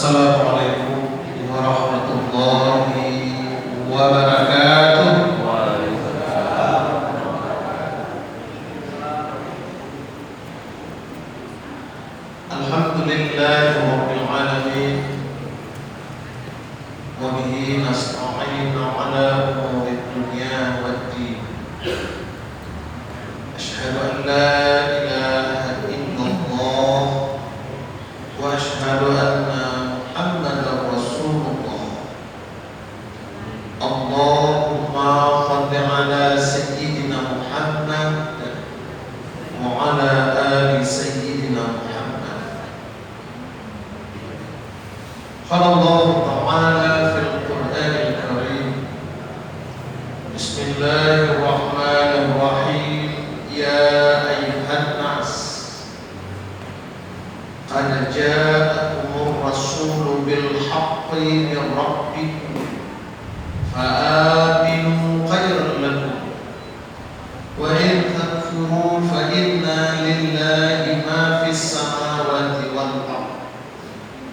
Assalamualaikum warahmatullahi wabarakatuh. Alhamdulillahi rabbil alamin. Wa bihi nasta'inu ala umuri dunya waddin. Asyhadu an la ilaha illallah wa asyhadu anna Muhammadar Rasulullah. Allahumma shalli ala sayyidina Muhammad wa ala ali sayyidina Muhammad. Qala Allah ta'ala fil Qur'anil Karim. Bismillahirrahmanirrahim. Ya ayyuhan nas, qad ja'akumur rasulu bil haqqi min rabbikum fa'aminu khairan lakum wa in takfuru fa inna lillahi ma fis samawati wal ardh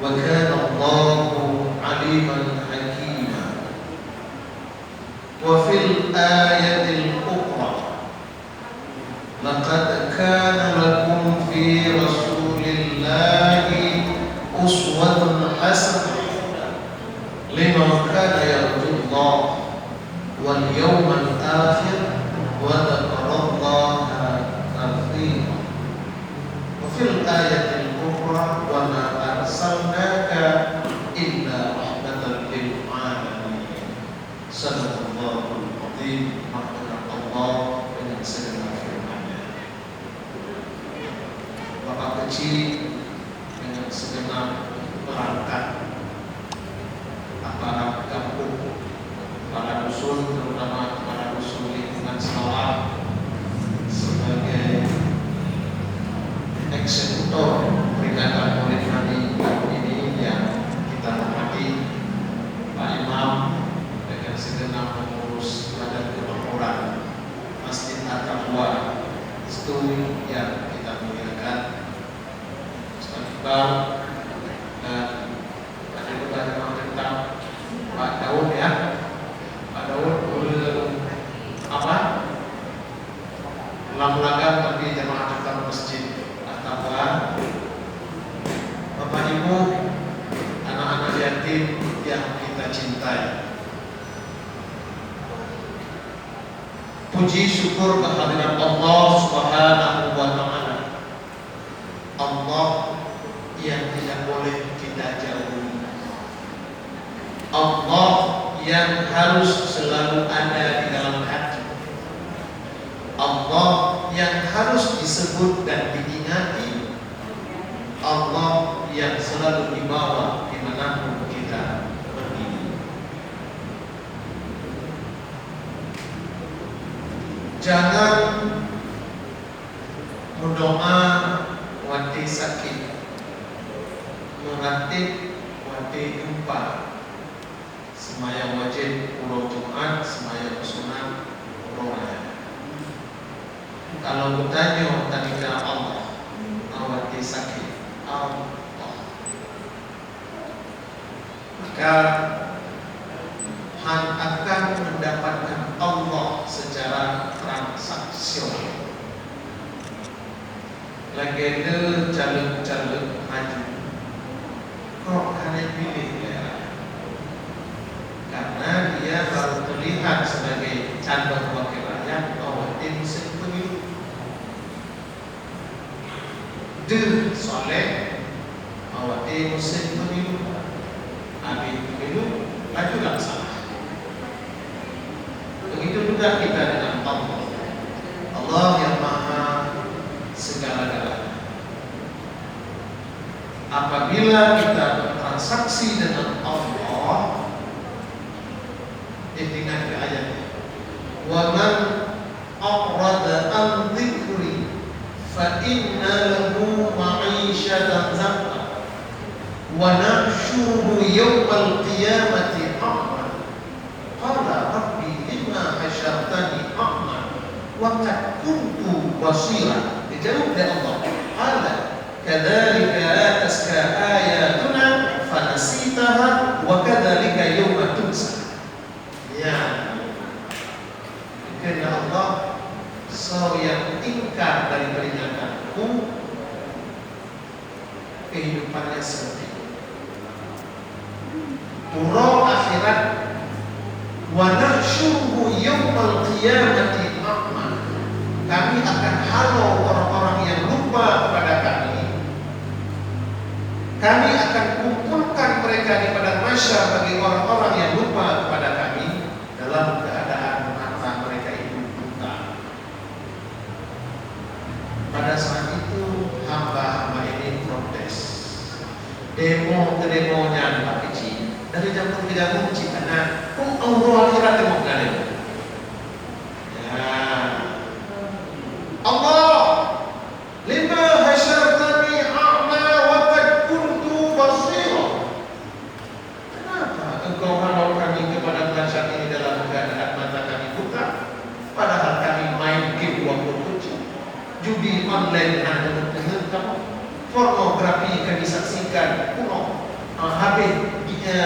wa kana Allahu aliman hakima. Wa fil ayatil ukhra, laqad kana lakum fi rasulillahi uswatun hasanah liman kana yarjullah wal yawmal akhir wa dzakarallaha katsiran. Wa fil ayatil ukhra, wa ma arsalnaka illa rahmatan lil alamin. Sadaqallahul azim. Maka Allah dengan segala firman-Nya. Bapak kecil dengan segenap perangkat aparat kampung, para dusun, terutama para dusun lingkungan sawah, sebagai eksekutor peringatan Maulid Nabi ini yang kita hormati, Pak Imam dengan segenap pengurus badan kemakmuran Masjid At-Taqwa, itu yang kita muliakan, Ustaz Iqbal dan Adik Ketua Pemerintah Pak Daud ya. Pak Daud ulang-ulangan tapi jamaah tetap Masjid At-Taqwa, Bapak Ibu, anak-anak yatim yang kita cintai. Puji syukur kehadirat Allah Subhanahu wa Ta'ala, Allah yang tidak boleh kita jauhi, Allah yang harus selalu ada di dalam hati, Allah yang harus disebut dan diingati, Allah yang selalu dibawa dimanapun kita berdiri. Jangan berdoa wati sakit, meratib wati gempa, semaya wajib pulau Jumat, semaya sunat pulau raya. Kalau bertanya tanya Allah, awati sakit Allah, maka akan mendapatkan Allah secara transaksional. Legenda calon-calon maju kok hanya pilih daerah, karena dia baru terlihat sebagai calon wakil rakyat awati musim pemilu. Soleh awati musim pemilu, habis pemilu maju tak salah. Begitu juga kita dengan Allah, Allah yang maha segala-galanya. Apabila kita bertransaksi dengan Allah, ingat ke ayatnya, wa man aqrada an dzikri fa inna lahu ma'isyatan dzanqa wa nahsyuruhu yawmal qiyamati a'ma qala rabbi lima hasyartani a'ma wa qad kuntu basira. Dijawab oleh Allah, qala kadzalika ataska ayatuna fanas fanasitaha wa kadzalika yauma tunsa. Ya. Karena Allah yang ingkar dari peringatanku, kehidupannya seperti itu. Pura akhirat wa nahsyuruhu yaumal qiyamati a'ma. Kami akan halau orang-orang yang lupa kepada kami. Kami akan kumpulkan mereka di padang mahsyar bagi orang-orang yang lupa kepada kami dalam keadaan mata mereka itu buta. Pada saat itu hamba-hamba ini protes. Demo ke demonya Pak Kecil. Dari jam 3 kunci karena Allah akhirat demo kan demo. Ya. Allah lima hasyartani a'ma wa qad kuntu basira. Kenapa engkau halau kami kepada penasihat ini dalam keadaan mata kami buta, padahal kami main game 27, judi online dengan kamu, pornografi kami saksikan, kuno, HP itu 3,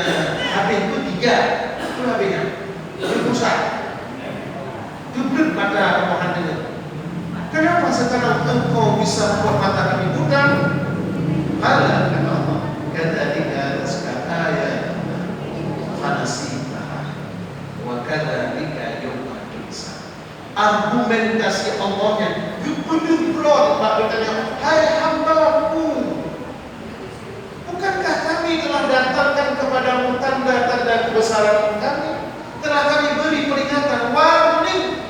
itu HP-nya, rusak, duduk mata pemohon dengan. Kenapa sekarang engkau bisa membuat mata kami buta? Ala kata Allah, kadzalika ayat fanasitaha wa kadzalika yauma tunsa. Argumentasi Allahnya gubernur Pak bertanya, hai hambaku, bukankah kami telah datangkan kepadamu tanda-tanda kebesaran kami? Telah kami beri peringatan, warning.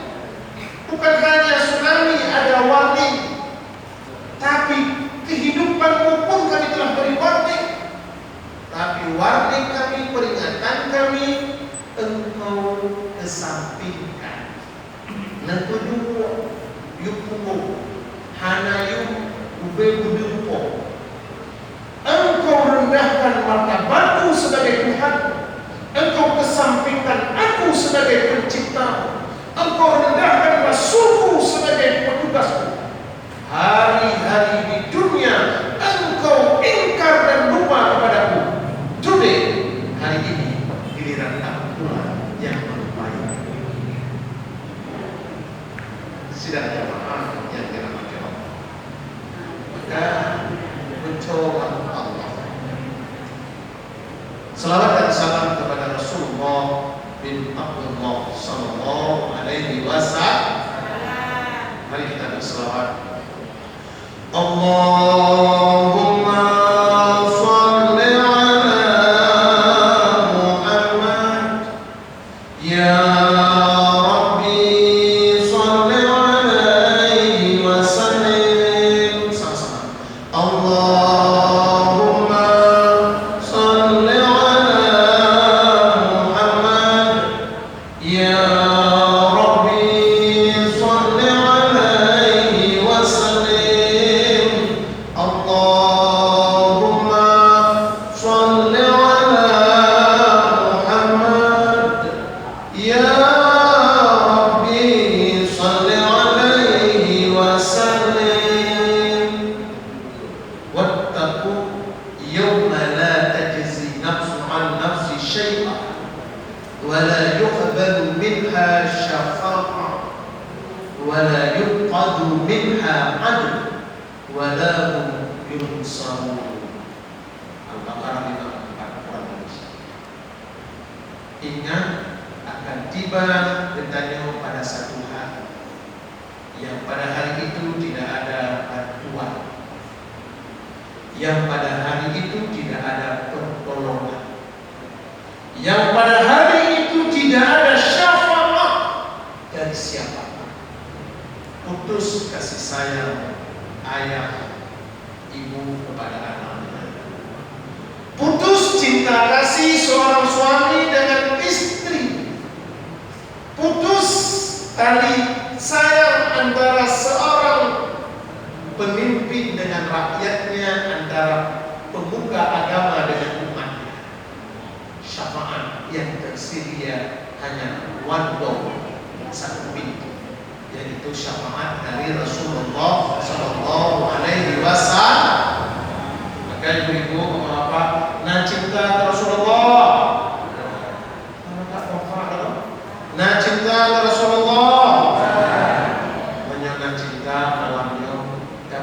Bukan hanya tsunami ada warning, tapi kehidupanmu pun kami telah beri warning. Tapi warning kami, peringatan kami, engkau kesampingkan. Nentudu yukumu hanayu ube budupo. Engkau rendahkan martabatku sebagai Tuhan. Engkau kesampingkan aku sebagai pencipta. Engkau rendahkan Rasulku sebagai petugasku. Hari-hari di dunia engkau ingkar dan lupa kepadaku. Today, hari ini giliran aku pula yang melupai. Sidang jamaah yang dirahmati Allah. Maka mencoba Allah. Selawat dan salam kepada Rasulullah bin Abdullah sallallahu alaihi wasallam. Mari kita berselawat. Allahumma shalli ala Muhammad ya Rabbi shalli alaihi wasallim. Sama-sama. Allahumma shalli ala Muhammad ya Rabbi shalli alaihi wasallim. Allahumma shalli ala Muhammad ya Rabbi shalli alaihi wasallim. Wattaqu yawma la tajzi nafsun an nafsi syai'an wa la yuqbalu minha syafa'ah wa la yuqadu minha 'adl wa la hum yunsarun. Al-Baqarah 54. Ingat akan tiba bertanya pada satu hari yang pada hari itu tidak ada bantuan, yang pada hari itu tidak ada pertolongan, yang pada hari itu tidak ada syafaat dari siapapun. Putus kasih sayang ayah ibu kepada anaknya, putus cinta kasih seorang suami dengan istri, putus tali sayang antara seorang pemimpin dengan rakyatnya, antara pemuka agama dengan umatnya. Syafaat yang tersedia hanya one door, satu pintu, yaitu syafaat dari Rasulullah Sallallahu Alaihi Wasallam. Maka ibu-ibu, bapak-bapak, nah cinta Rasulullah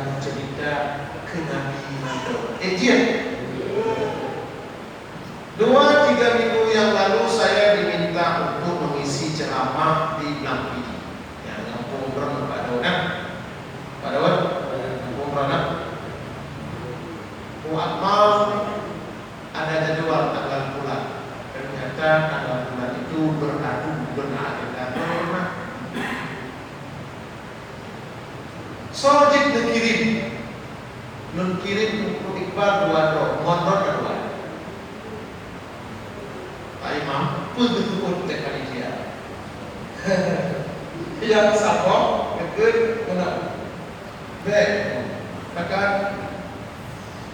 kamu cerita ke Nabi Muhammad. Jian. 2-3 minggu yang lalu saya diminta untuk mengisi ceramah di Blampi. Yang Kampung Beron Pak Dawan. Pak Dawan, Kampung Beron. Amal ada jadwal tanggal bulan. Ternyata tanggal bulan itu beradu benar. Sojik mengirim untuk Iqbal 2 mondor 2. Pak Imam betul-betul tekan dia. Yang sabok ikut benar. Baik, maka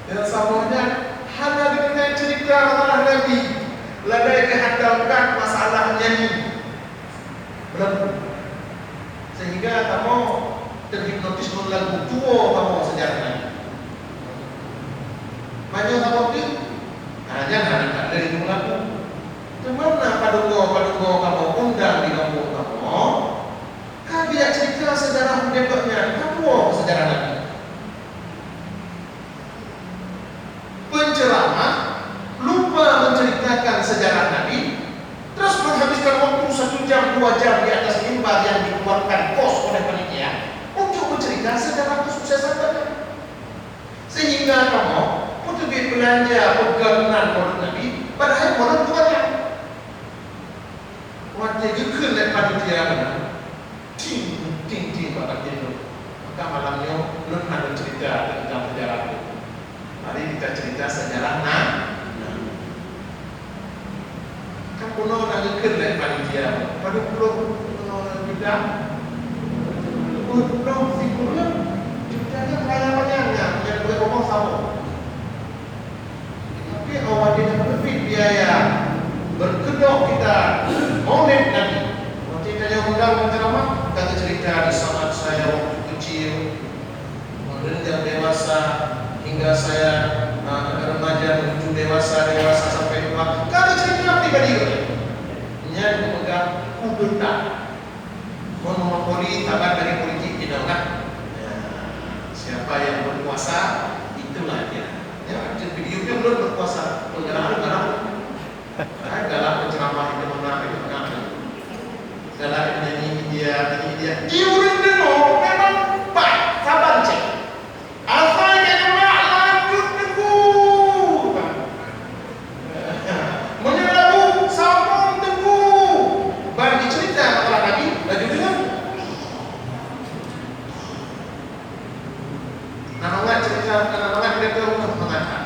yang saboknya hanya dengan cerita masalah Nabi. Ladai kehadapkan masalahnya ini. Belum. Sehingga kamu terhipnotis dengan lagu tua kamu sejarahnya. Banyak kamu itu hanya anak dari lagu. Kemana padungo kamu undang di kampung kamu? Kau tidak cerita sejarah pendekatnya. Kamu sejarah Nabi. Penceramah lupa menceritakan sejarah Nabi, terus menghabiskan waktu 1 jam 2 jam di atas mimbar yang dikeluarkan kos oleh panitia untuk mencerita sejarah kesuksesan Nabi. Sehingga kamu untuk belanja pegangan produk Nabi, padahal produk tuannya. Waktu itu kena panitia mana? Ting bapak itu. Maka malamnya belum ada cerita tentang sejarah itu. Mari kita cerita sejarah Nabi. Kan pulau nak kena panitia. Pada pulau kita, pulau figurnya ceritanya banyak-banyaknya yang boleh ngomong sama. Tapi awal dia lebih biaya berkedok kita maulid Nabi. Waktu kita undang menceramah, kata cerita di saat saya waktu kecil, mendengar dewasa hingga saya remaja menuju dewasa sampai tua. Kata cerita pribadi dia. Nya memegang kubenta. Monopoli tabat dari politik kita kan. Siapa yang berkuasa itulah dia. Ya, videonya belum berkuasa. Garang-garang. Dalam penceramah itu menarik dalam menyanyi dia. Iurin dulu memang baik. Sabar cek. Asalnya lanjut teguh. Menyelabu sambung teguh. Bagi cerita masalah Nabi lanjut dengan. Namanya cerita namanya dia terus mengatakan.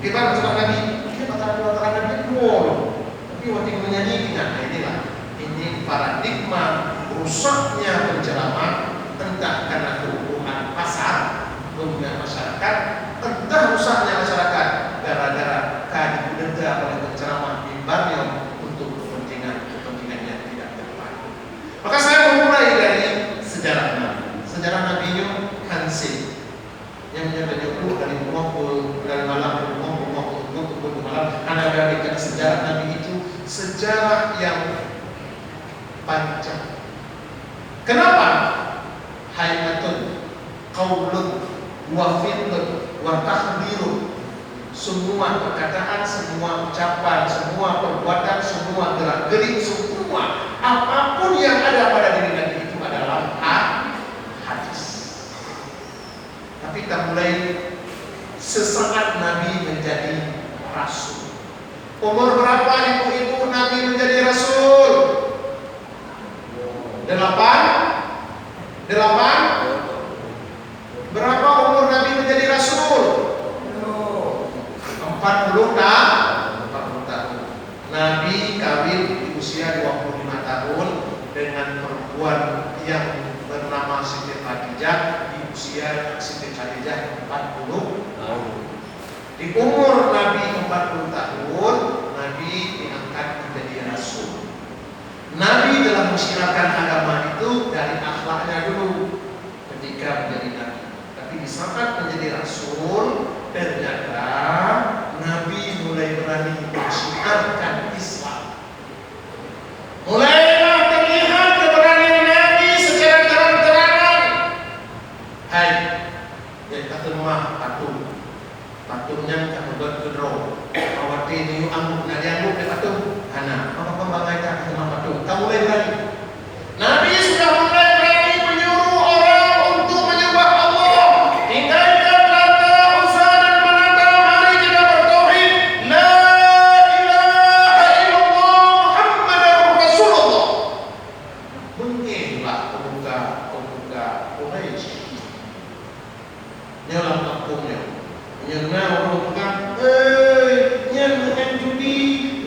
Gimana masalah Nabi? Masalah Nabi tapi waktu menyanyi kita inilah ini paradigma rusaknya penceramah, entah karena kerukuhan pasar kemudian masyarakat, entah rusaknya masyarakat gara-gara didenda oleh penceramah mimbarnya untuk kepentingan yang tidak tepat. Maka saya memulai dari sejarah Nabi. Sejarah Nabi Hansi yang menyebut dari mengumpul dari malam untuk malam. Anda berikan sejarah Nabi itu sejarah yang panjang. Kenapa? Hayatun, qaulun, wa fi'lun, wa takhbirun. Semua perkataan, semua ucapan, semua perbuatan, semua gerak-gerik, semua apapun yang ada pada diri Nabi itu adalah hadis. Tapi kita mulai sesaat Nabi menjadi rasul. Umur berapa ibu-ibu Nabi menjadi rasul? 8? Berapa umur Nabi menjadi rasul? 40 tahun. Nabi kawin di usia 25 tahun dengan perempuan yang bernama Siti Khadijah di usia Siti Khadijah 40 tahun. Di umur Nabi 40 tahun, Nabi diangkat menjadi rasul. Nabi dalam mensiarkan agama itu dari akhlaknya dulu ketika menjadi Nabi. Tapi di saat menjadi rasul, ternyata Nabi mulai berani mensiarkan Islam. Mulailah terlihat keberanian Nabi secara terang-terangan. Hai, Yang kata mah patung. Patungnya kata berkedro. Awak ini amuk, nak diamuk di patung. Hana, apa pembangai tak kata mah patung. Kamu mulai berani. Nabi sudah mulai berani menyuruh orang untuk menyembah Allah. Tinggalkan Lata, Uzza dan Manata. Mari kita bertauhid. La ilaha illallah Muhammadur Rasulullah. Mungkinlah pemuka Quraisy. Nyalah kampungnya. Nyana orang tukang, nyan main judi,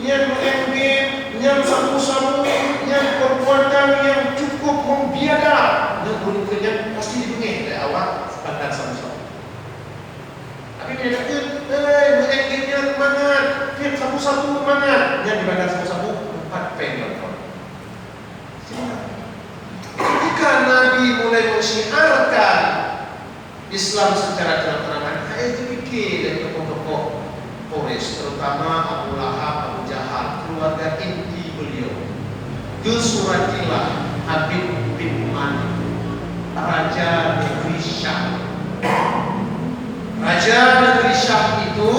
nyan main game, nyan sabu-sabu, nyan perbuatan yang cukup membiadab. Nyan berikutnya pasti dibengih dari awal sepadan sabu-sabu. Tapi dia kata, main game nyan mangat, fit sabu-sabu mangat, nyan dibadan sabu-sabu 4 penggal. Ketika Nabi mulai mensyiarkan Islam secara terang-terangan, itu fikir dari tokoh-tokoh Quraisy, terutama Abu Lahab, Abu Jahal, keluarga inti beliau. Yusuratilah Habib bin Malik, Raja negeri Syam. Raja negeri Syam itu,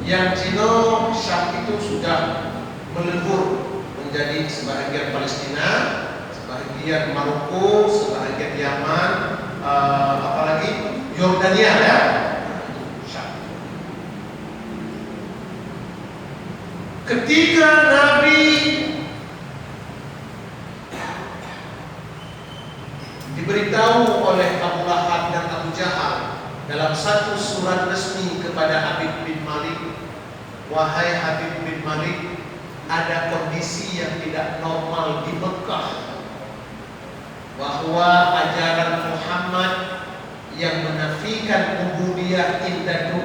yang Cina Syam itu sudah melebur menjadi sebahagian Palestina, sebahagian Maroko, sebahagian Yaman, apalagi Yordania ya. Ketika Nabi diberitahu oleh Abu Lahab dan Abu Jahal dalam satu surat resmi kepada Habib bin Malik, wahai Habib bin Malik, ada kondisi yang tidak normal di Mekah, bahwa ajaran Muhammad yang menafikan ubudiyah indatu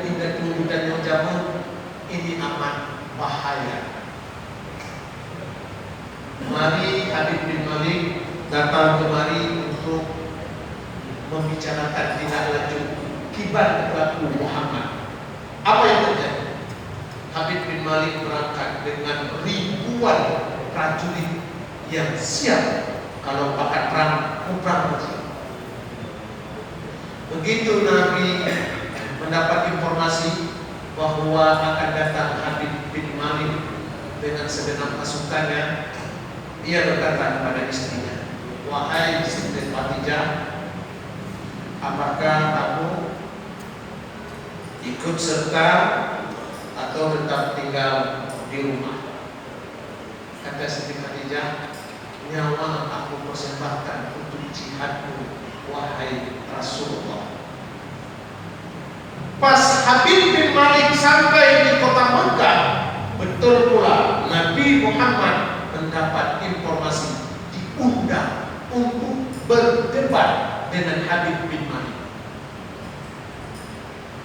dan jamun ini amat bahaya. Mari Habib bin Malik datang kemari untuk membicarakan tindak lanjut kibar pelaku Muhammad. Apa yang terjadi? Habib bin Malik berangkat dengan ribuan prajurit yang siap kalau bakat perang mati. Begitu Nabi mendapat informasi bahwa akan datang Habib bin Malik dengan segenap pasukannya, ia berkata kepada istrinya, wahai Siti Khadijah, apakah kamu ikut serta atau tetap tinggal di rumah? Kata Siti Khadijah, nyawa aku persembahkan untuk jihadmu, wahai Rasulullah. Pas Habib bin Malik sampai di kota Mekah, betul pula Nabi Muhammad mendapat informasi diundang untuk berdebat dengan Habib bin Malik.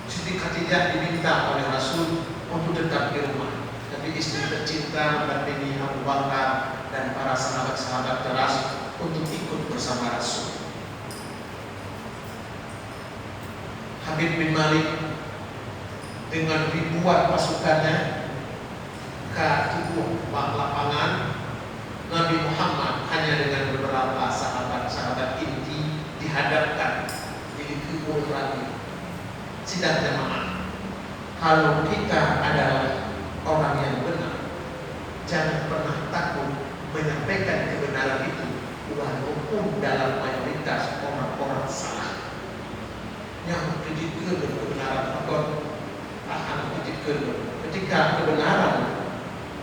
Siti Khadijah diminta oleh Rasul untuk tetap di rumah, tapi istri tercinta mendampingi Abu Bakar dan para sahabat-sahabat teras untuk ikut bersama Rasul. Habib bin Malik dengan ribuan pasukannya ke tubuh lapangan. Nabi Muhammad hanya dengan beberapa sahabat-sahabat inti dihadapkan di kubur lagi. Sidang jamaah, kalau kita adalah orang yang benar, jangan pernah takut menyampaikan kebenaran itu, walaupun dalam mayoritas orang-orang salah. Yang kejadian kebenaran fakor akan kejadian ketika kebenaran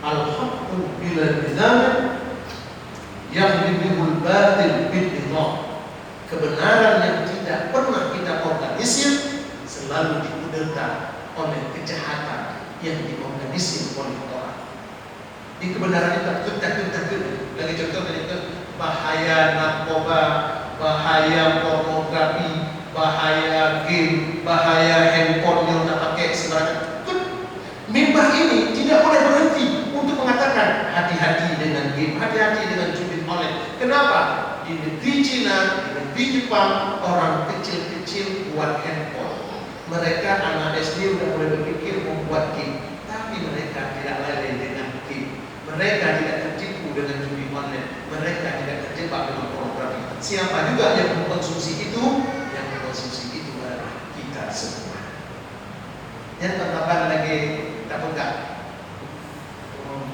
al-haqqu bila bizaman yaghlibul batil bil nizam. Kebenaran yang tidak pernah kita organisir selalu dikudeta oleh kejahatan yang diorganisir oleh orang. Di kebenaran itu kita lagi contoh tadi itu bahaya narkoba, bahaya pornografi, bahaya game, bahaya handphone yang tak pakai sembarangan. Mimbar ini tidak boleh berhenti untuk mengatakan hati-hati dengan game, hati-hati dengan judi online. Kenapa? Di negeri Cina, di negeri Jepang, orang kecil-kecil buat handphone. Mereka anak SD sudah boleh berpikir membuat game, tapi mereka tidak lalai dengan game. Mereka tidak tertipu dengan judi online. Mereka tidak terjebak dengan pornografi. Siapa juga yang mengkonsumsi itu? Yang mengkonsumsi itu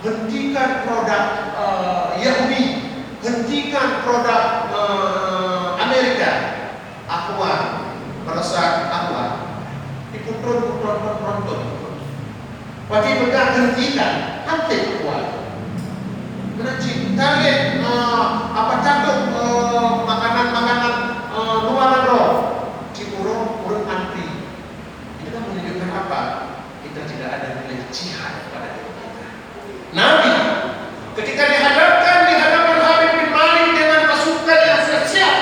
hentikan produk Yahudi, hentikan produk Amerika. Aqua, merasa Aqua, ikut tonton. Bagi pegang hentikan, hati Aqua. Menajib, target cantik makanan luar negeri, urut antri. Itu kan menunjukkan apa? Kita tidak ada nilai jihad pada diri kita. Nabi ketika dihadapkan di hadapan Habib bin Malik dengan pasukan yang sudah siap,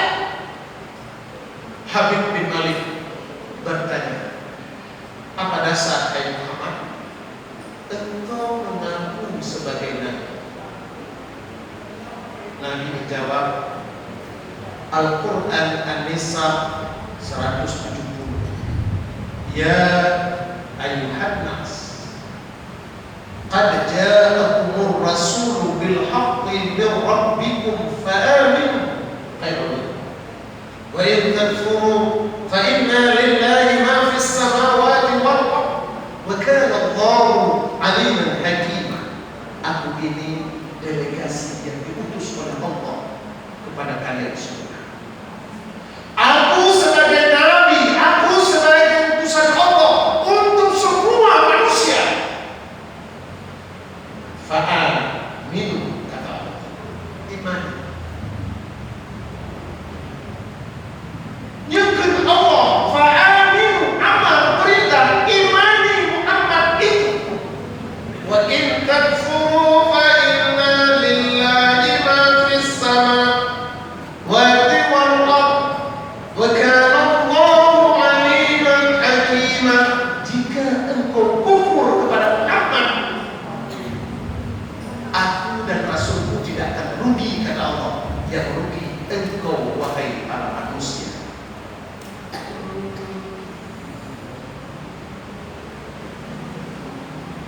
Habib bin Malik bertanya, apa dasar hai Muhammad engkau mengaku sebagai nabi? Nabi menjawab, Al-Quran An-Nisa 170, Ya ayuhan nas, qad ja'akumur rasulu bil haqqi min rabbikum fa'aminu khairun wa in takfuru fa inna lillahi ma fis samawati wal ardh wa kana Allahu aliman hakima. Aku ini delegasi yang diutus oleh Allah kepada kalian semua. Aku sebagai nabi, aku sebagai utusan Allah untuk semua manusia. Fa'al minum, kata Allah, iman. Nyukun Allah, fa'al minum, amal perintah, imani Muhammad itu. Wa in takfuru fa inna lillahi ma fis samawati wal ardh wa kana Allahu aliman hakima. Jika engkau kufur kepada Muhammad, aku dan Rasulku tidak akan rugi, kata Allah. Yang rugi engkau, wahai para manusia.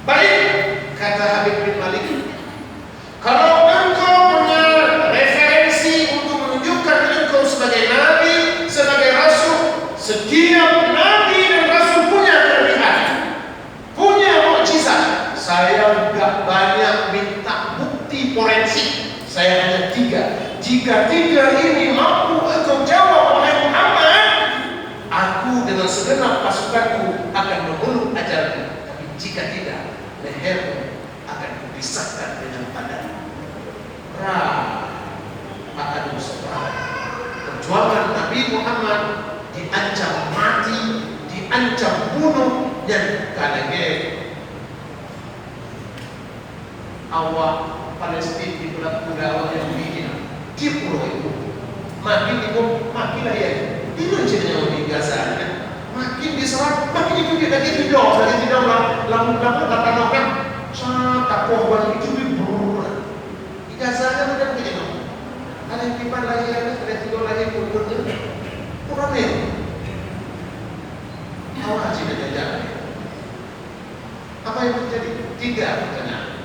Baik, kata Habib bin Malik, kalau engkau punya referensi untuk menunjukkan engkau sebagai nabi, sebagai rasul, setiap nabi dan rasul punya kelebihan, punya mukjizat. Saya enggak banyak minta bukti forensik, saya hanya 3. Jika 3 ini mampu engkau jawab, wahai Muhammad, aku dengan segenap pasukanku akan memeluk ajalku. Tapi jika tidak, lehermu akan kupisahkan dengan padan. Aduh saudara, perjuangan Nabi Muhammad diancam mati, diancam bunuh, dan kalage awak Palestina di pulau yang bikin di pulau itu makin makin ya itu cerita di Gaza kan, makin diserang, makin itu dia lagi tidak lamun kata orang tak korban itu dibunuh di Gaza kan ada begitu. Ada yang tiba lagi, ada yang tidur lagi pun kurang ya. Awak tidak jajan. Apa yang terjadi? 3 pertanyaan.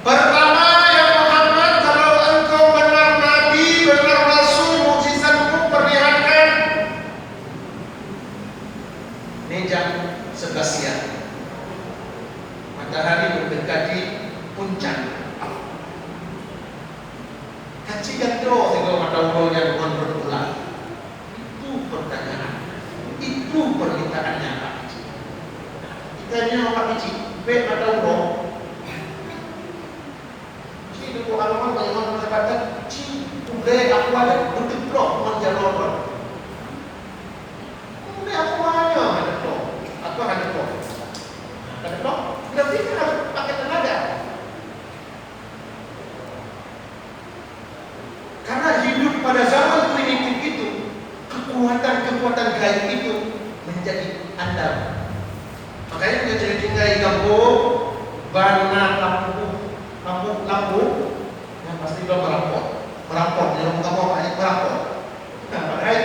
Pertama, ya Muhammad, kalau engkau benar nabi, benar rasul, mukjizatmu perlihatkan. Ini jam 11 siang. Matahari mendekati puncak. Kaci gandro sehingga mata uronya bukan berulang. Itu pertanyaan. Itu permintaannya Pak Haji. Kita nyawa Pak Haji, baik mata uro. Itu alaman bagaimana mendapatkan udah aku ada berdebrok menjalur. Udah aku hanya ada blok. Aku ada blok. Ada blok. Berarti kan harus pakai tenaga. Karena hidup pada zaman primitif itu, kekuatan gaib itu menjadi andal. Makanya kita jadi tinggal di kampung, bana lampu, yang pasti dia merampok, yang kamu apa aja merampok. Nah, padahal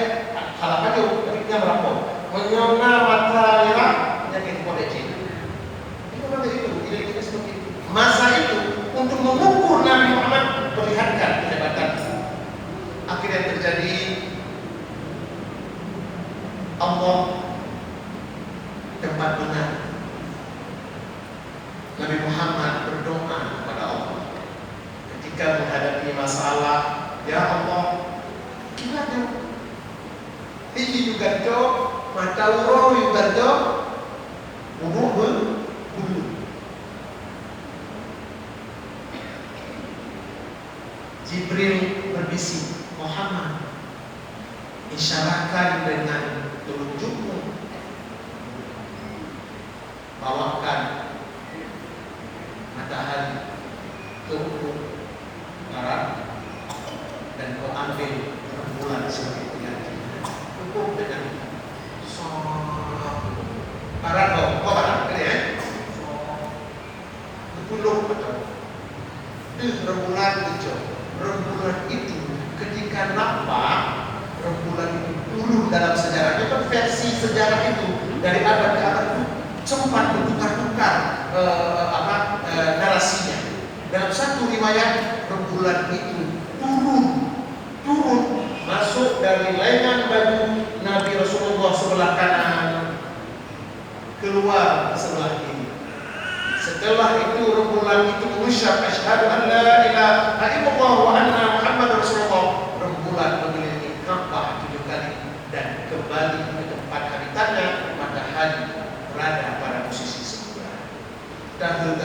salah aja, tapi dia merampok. Menyona mata merah, penyakit kodeci. Itu kan itu, tidak seperti itu. Masa itu untuk mengukur Nabi Muhammad, perlihatkan kehebatan. Akhirnya terjadi Allah tempat benar. Nabi Muhammad berdoa kepada Allah ketika menghadapi masalah. Ya Allah, gimana? Ini juga do, mata uro juga do, bulu. Jibril berbisik, Muhammad, isyaratkan dengan telunjukmu, bawakan matahari ke ufuk barat dan kau ambil rembulan sebagai penggantinya. Hukum dengan barat kau barat, ya? Kepulung atau rembulan hijau. Rembulan itu ketika nampak rembulan itu turun dalam sejarah. Itu kan versi sejarah itu dari abad ke abad itu sempat bertukar-tukar narasinya. Dalam satu riwayat rembulan itu turun masuk dari lengan baju Nabi Rasulullah sebelah kanan keluar sebelah kiri. Setelah itu rembulan itu mengucap asyhadu an la ilaha illallah wa anna Muhammad Rasulullah. Rembulan mengelilingi Ka'bah 7 kali dan kembali ke tempat habitatnya. Matahari berada pada posisi semula. Dahulu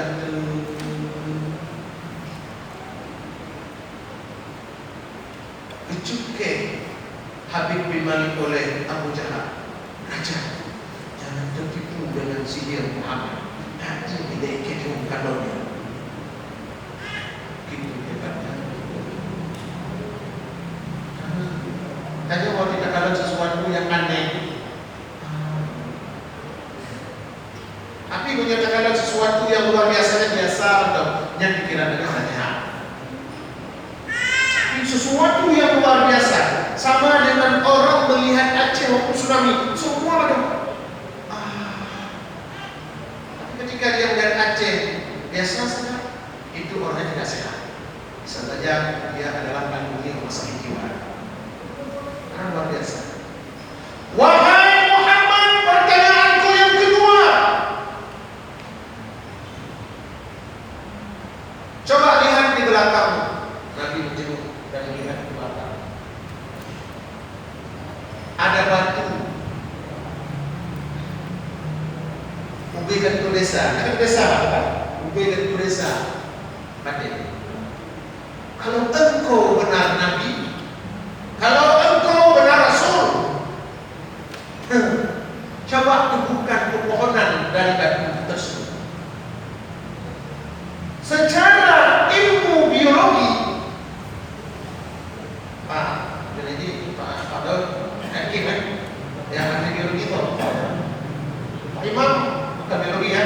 kecuke Habib bin Malik oleh Abu Jahal. Raja, jangan tertipu dengan sihir Muhammad. Nanti tidak ikut kalaunya. Gitu hebatnya. Hanya mau tidak kalau sesuatu yang aneh. Tapi menyatakan sesuatu yang luar biasa atau yang dikira dengan saja. Sesuatu yang luar biasa, sama dengan orang melihat Aceh waktu tsunami, semua ada. Ketika dia melihat Aceh, biasa saja, itu orangnya tidak sehat. Bisa saja dia adalah kandungi rumah sakit jiwa. Karena luar biasa. Wahai Muhammad, pertanyaanku yang kedua. Coba lihat di belakang. Nabi menjenguk dan melihat ke belakang. Ada batu. Ubi dan Tudesa, ada desa kan? Ubi dan Tudesa, ada. Kalau engkau benar Nabi, kalau engkau benar Rasul, coba tumbuhkan pepohonan dari batu tersebut. Secara ilmu biologi, jadi Pak Daud yakin kan? Yang ahli biologi itu, Pak Imam. Bukan biologi ya.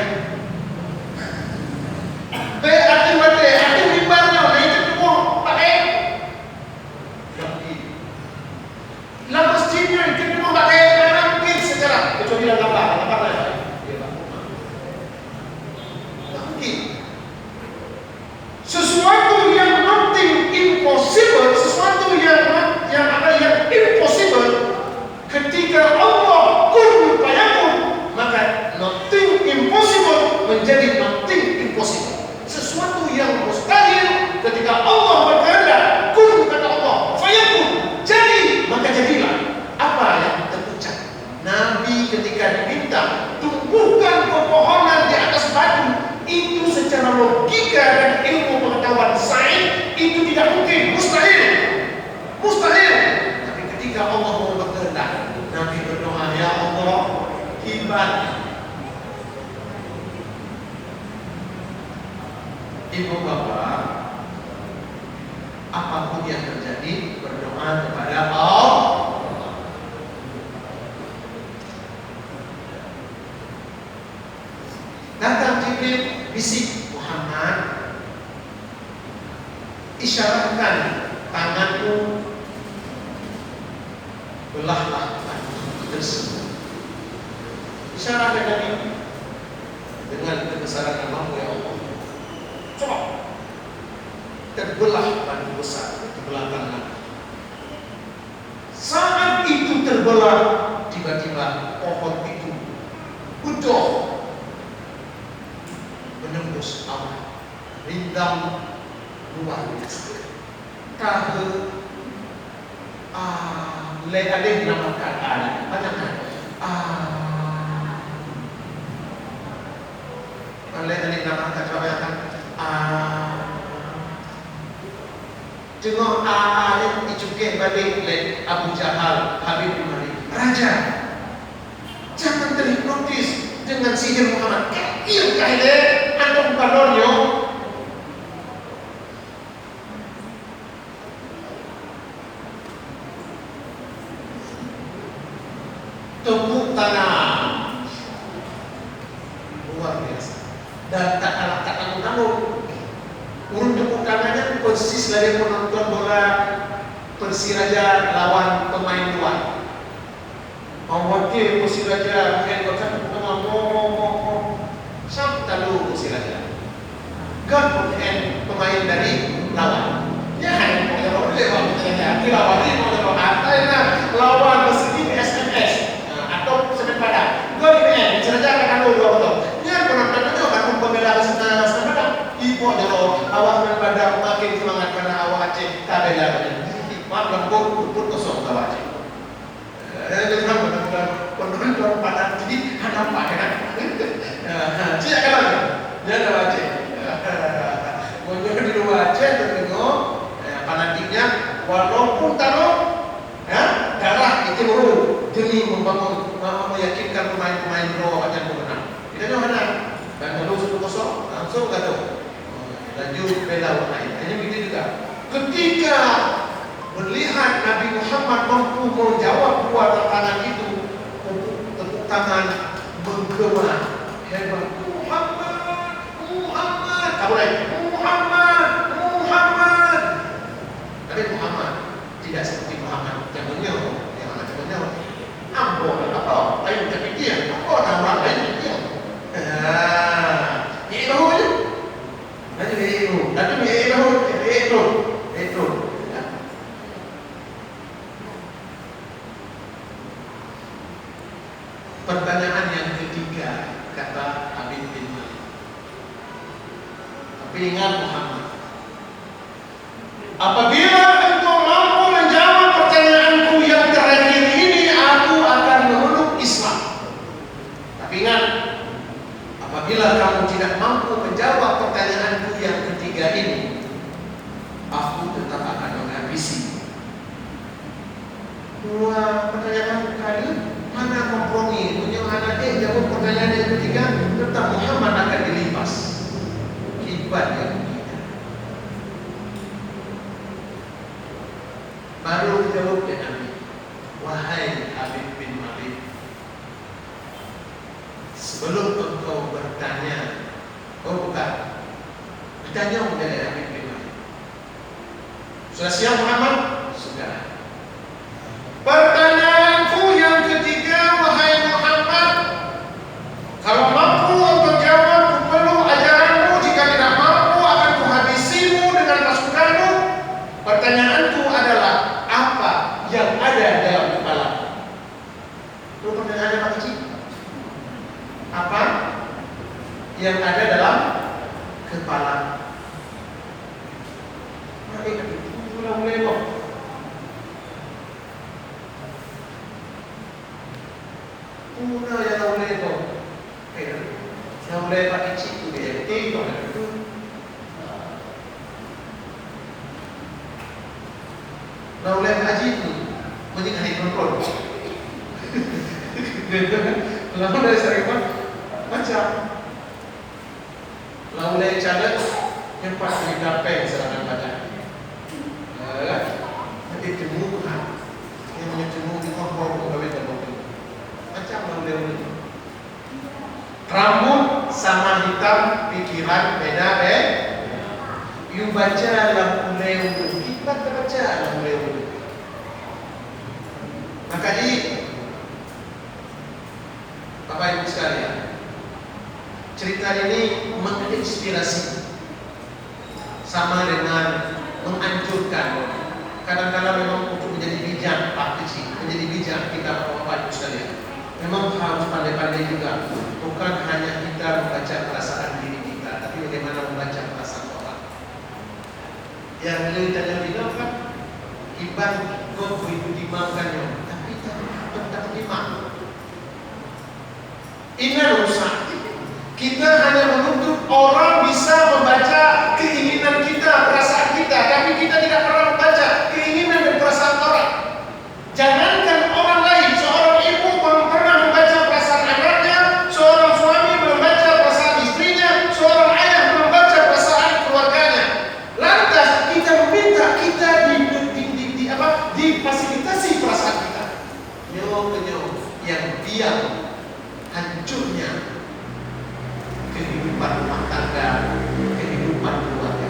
Arti mati, arti mimbarnya, itu semua pakai. Lah mestinya itu semua pakai karena mungkin secara kecuali dalam gambar lah. Mungkin sesuatu yang nothing impossible, sesuatu yang ada yang impossible, ketika Allah kun fayakun, maka nothing impossible menjadi nothing impossible. Sesuatu yang mustahil ketika Allah berkehendak, kun kata Allah, fayakun, jadi, maka jadilah. Apa yang terucap? Nabi ketika diminta tumbuhkan pepohonan di atas batu, itu secara logika dan ilmu pengetahuan sains itu tidak mungkin, mustahil. Mustahil. Tapi ketika Allah mau berkehendak, Nabi berdoa, ya Allah, hibat. Ibu bapak, apapun yang terjadi, berdoa kepada Allah. Datang Jibril, bisik, Muhammad, isyaratkan tanganmu, belahlah batu tersebut. Isyaratkan Nabi dengan kebesaran namamu ya Allah. Coba terbelah batu besar di belakang Nabi. Saat itu terbelah, tiba-tiba pohon itu utuh menembus rindam luar biasa. Tahu ada dinamakan banyak kan? Ada dinamakan kebanyakan Tengok yang dicukik balik oleh Abu Jahal, Habib bin Malik. Raja, jangan terhipnotis dengan sihir Muhammad. Iya kaya antum balonyo. Tepuk tangan. Luar biasa. Dan tak kalah tak tanggung-tanggung. Urun tepuk tangannya persis dari penonton bola Persiraja lawan pemain luar. Wakil Persiraja main kotak tepuk tangan sampai lalu Persiraja. Gak pemain dari lawan. Ya hanya pemain lewat Persiraja. Lawan ini mau lewat lawan mesin SMS atau semen padang. Gol ini Persiraja akan lalu dua betul. Ya penonton itu akan pembela semen padang. Ibu jero awak pada makin semangat karena awak Aceh tabela maaf lembut pun kosong awak Aceh. Penonton pada jadi nampak kan? Cik kan lagi? Dia ada Aceh. Mundur di luar Aceh tengok fanatiknya walaupun taruh darah itu baru demi membangun meyakinkan pemain-pemain pro akan menang. Kita jangan menang. Dan lalu 1-0 langsung kata lanjut bela lain. Hanya begitu juga. Ketika melihat Nabi Muhammad mampu menjawab dua tantangan itu, tepuk tangan menggema hebat. Muhammad. Kamu lagi Muhammad. Tapi Muhammad tidak seperti Muhammad yang menyeru, yang macam menyeru. Ambon apa? Lain tapi dia. Apa nama lain dia? Ini baru je. Nanti itu. Pertanyaan yang ketiga kata Habib bin Malik. Tapi ingat Muhammad, apabila engkau mampu menjawab pertanyaanku yang terakhir ini, aku akan memeluk Islam. Tapi ingat, apabila kamu tidak mampu menjawab pertanyaanku yang ketiga ini, aku tetap akan menghabisi. Dua pertanyaan kali, mana kompromi? Punya jawab pertanyaan yang ketiga, tetap Muhammad akan dilipas. Hebat yang kita. Baru jawab ya Nabi, wahai Habib bin Malik, sebelum engkau bertanya, bertanya kepada Habib bin Malik. Sudah siap Muhammad? Sudah. Pertanyaanku yang ketiga, wahai Muhammad, kalau mampu untuk jawab, perlu ajaranmu. Jika tidak mampu, akan kuhabisimu dengan pasukanmu. Pertanyaanku adalah, apa yang ada dalam kepala? Itu pertanyaannya Pak Kecil. Apa yang ada dalam kepala? Mulai kok. Una ya laulay ko. Kaya laulay Pak Kecil itu dia. Itu itu. Laulay Haji itu mending hari kontrol. Lalu dari serikat macam laulay caleg yang pasti dapat serangan badan. Nanti jemu yang menyejemu di kontrol pegawai dan macam laulay. Rambut sama hitam, pikiran beda You baca laulay untuk kita baca laulay untuk. Maka di Bapak Ibu sekalian, cerita ini menginspirasi sama dengan menganjurkan. Kadang-kadang memang untuk menjadi bijak Pak Kecil, menjadi bijak kita Bapak Ibu sekalian, memang harus pandai-pandai juga. Bukan hanya kita membaca perasaan diri kita, tapi bagaimana membaca perasaan orang. yang tanya bilang kan iban kau itu dimakannya, tapi tak terima. Ini rusak. Kita hanya menuntut orang bisa membaca keinginan kita, perasaan kita, tapi kita tidak pernah membaca keinginan dan perasaan orang. Jangankan orang lain, seorang ibu belum pernah membaca perasaan anaknya, seorang suami belum membaca perasaan istrinya, seorang ayah belum membaca perasaan keluarganya. Lantas kita meminta kita difasilitasi perasaan kita. Yang diam hancurnya kehidupan rumah tangga, kehidupan keluarga.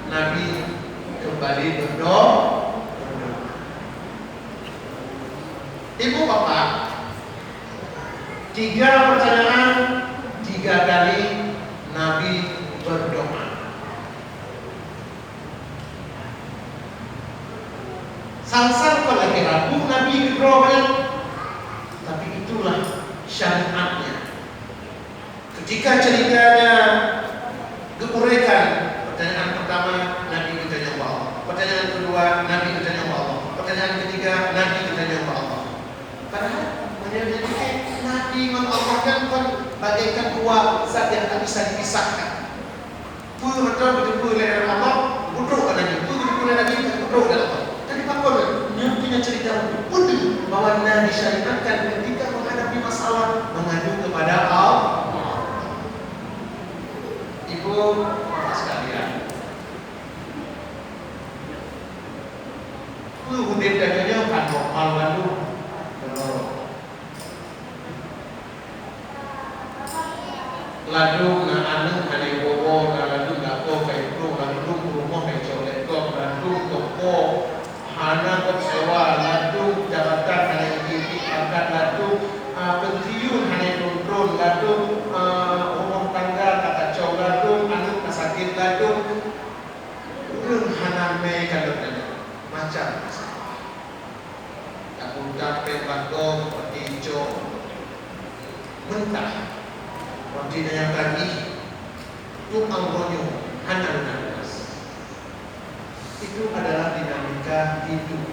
Nabi kembali berdoa. Ibu bapak, 3 pertanyaan, 3 kali Nabi berdoa. Salsal kalau lagi ragu Nabi berdoa, tapi itulah syariatnya. Ketika ceritanya diuraikan, pertanyaan pertama Nabi bertanya kepada Allah, pertanyaan kedua Nabi bertanya kepada Allah, pertanyaan ketiga Nabi bertanya kepada Allah. Padahal menjadi Nabi mengamalkan bagaikan 2 zat yang tak bisa dipisahkan. Pun betul-betul oleh Allah, bodoh kan Nabi, betul-betul Nabi, bodoh kan Allah. Yang punya cerita unik bahwa Nabi syariatkan ketika menghadapi masalah mengadu kepada Allah. Ibu bapak sekalian, hudin dadanya kan normal lalu ladung na aneng hane bobo na ladung na ko kay pro ladung rumah kay colek ko ladung toko hana kok sewa ladung jabatan hanya gigi angkat ladung pensiun hanya kontrol ladung rumah tangga kata cau ladung anak sakit ladung urang hana me kadang-kadang macam aku dapat ladung seperti cau mentah waktu yang tadi itu anggonyo hana lunas. Itu adalah dinamika hidup.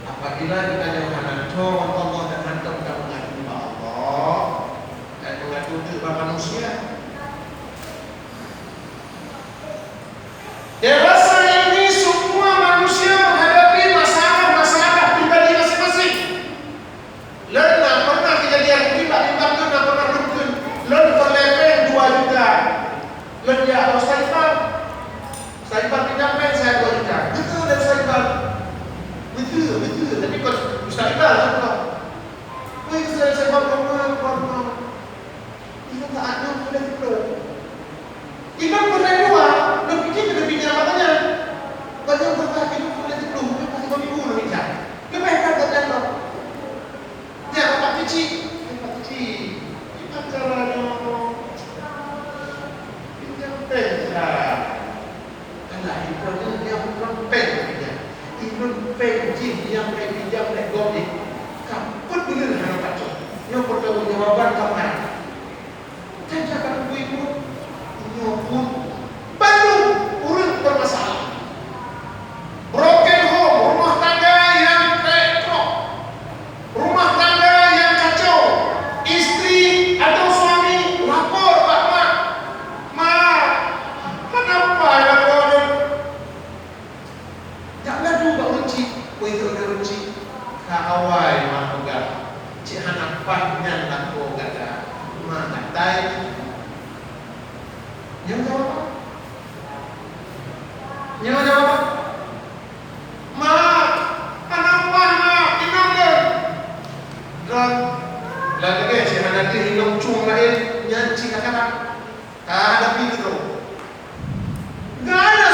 Apabila kita jangan Allah dan hantam kita mengadu kepada Allah dan mengadu kepada manusia. Dewasa ini semua manusia menghadapi masalah-masalah pribadi masing-masing. Lena pernah kejadian tiba-tiba kena pernah rukun. Len berlepeng 2 juta. Len dia harus Saibal pinjam pen saya 2 juta. Betul dan Saibal. Betul. Tapi kalau Saibal apa? Wih saya Saibal kamu. Ini tak ada sudah itu. Ikan berdua, lebih kita lebih nyamannya. Banyak berkah itu sudah itu. Dia pasti kau ibu lebih jauh. Dia mereka tak ada. Dia apa kecil? Kita caranya pinjam pen saya. Ibaratnya dia bukan pen jin yang pinjam godik. Kapan benar hanya kacau? Yang bertawaban kamar. Jangan ibu nyopun baru urut bermasalah. Broken home, rumah tangga yang rekrok, rumah tangga yang kacau, istri atau suami lapor Pak Mak, kenapa ya kaaway mahuga ci hanapan nyan lako gada mangatay yang jawab ma hanapan ma inanggan dan lagi si hanati hinong chung lain nyan ci kakana ada pintu nggak ada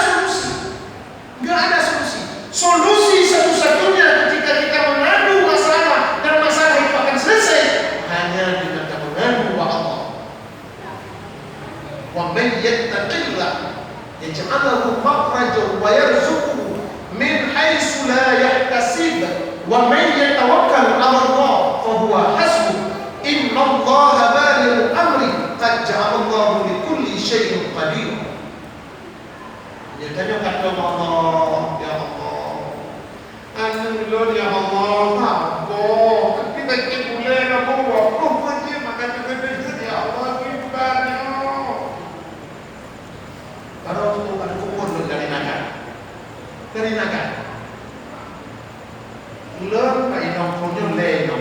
solusi satu-satunya ketika kita mengadu masalah dan masalah itu akan selesai hanya dengan kita mengadu kepada Allah. Wa man yattaqillah yaj'alhu makhrajan wa yarzuqhu min haitsu la yahtasib wa man yatawakkal 'ala Allah fa huwa hasbuh innallaha balighu amri qad ja'ala Allahu li kulli shay'in qadir. Nyatanya kata Allah, ya Allah, anu lo ya Allah, apa? Tapi bagi boleh nak buat apa je makan juga ya Allah ibadah. Kalau tu ada kubur dari naga. Lớn vậy nó không cho lê nó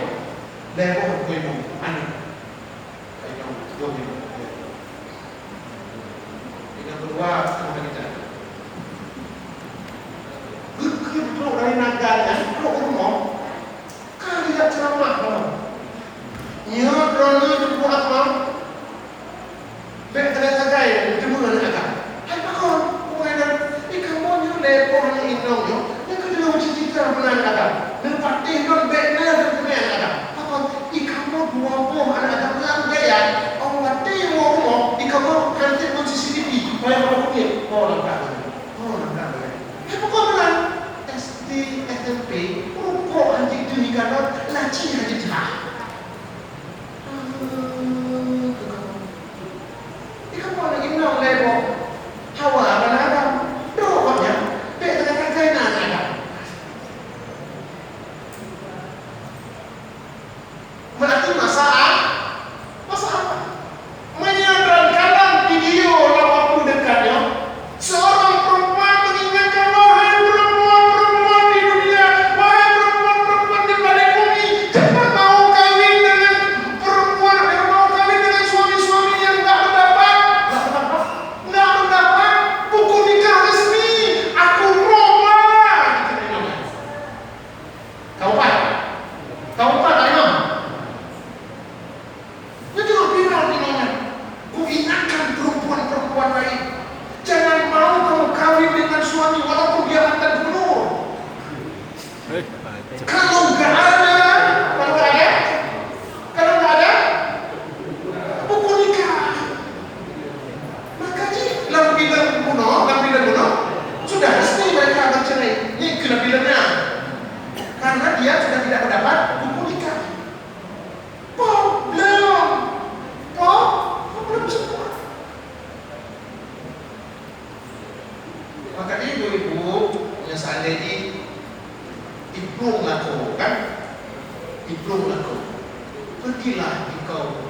có một quê mùng ăn vậy nó vô hình yang kedua sama kita begitu dari naganya kok rumah kali ya ceramah kamu ya drone itu buat apa bek terasa gaya itu mana naga hai pakon bukan ikan mau nyule pohon inong yo yang kedua macam cerita mana naga dan patih don bekna dan kemen ada apa ikan mau dua buah ada pelan gaya orang patih mau ikan kantin pun CCTV bayar orang punya orang tak apa kau bilang SD SMP rokok anjing tu ikan laci aja cerah ikan mau lagi nong lebo hawa mana ada rokoknya bek terkait kainan ada berarti masalah apa? Menyadarkan video 80 dekatnya seorang perempuan mengingatkan wahai perempuan di dunia, wahai perempuan di balik bumi, jangan mau kawin dengan perempuan, jangan mau kawin dengan suami-suami yang tak mendapat buku nikah resmi. Aku Roma. Kau Pak Imam. Itu viral di mana? Ku ingatkan perempuan-perempuan lain, jangan mau kamu kawin dengan suami walaupun dia mantan gubernur. Kalau nggak ada buku nikah. Makanya lampiran kuno sudah resmi mereka bercerai. Ini kenabilannya, karena dia sudah tidak mendapat buku nikah. Belum semua. Maka ibu-ibu yang seandainya ibu ngaku kan, pergilah engkau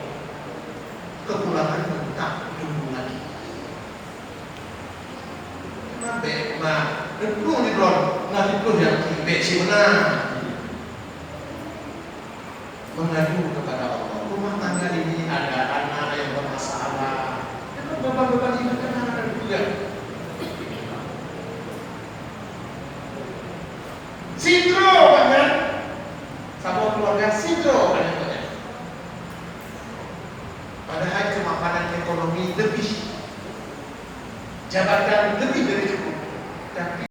ke pulangan tak tunggu lagi. Nabe dan belum di blon, nanti belum yang tibe si benar mengadu kepada Allah. Rumah tangga ini ada anak yang bermasalah. Dan bapak-bapak ini kan anak juga. Sidro banyak. Sama keluarga sidro banyak. Padahal kemapanan ekonomi lebih, jabatan lebih dari cukup. Tapi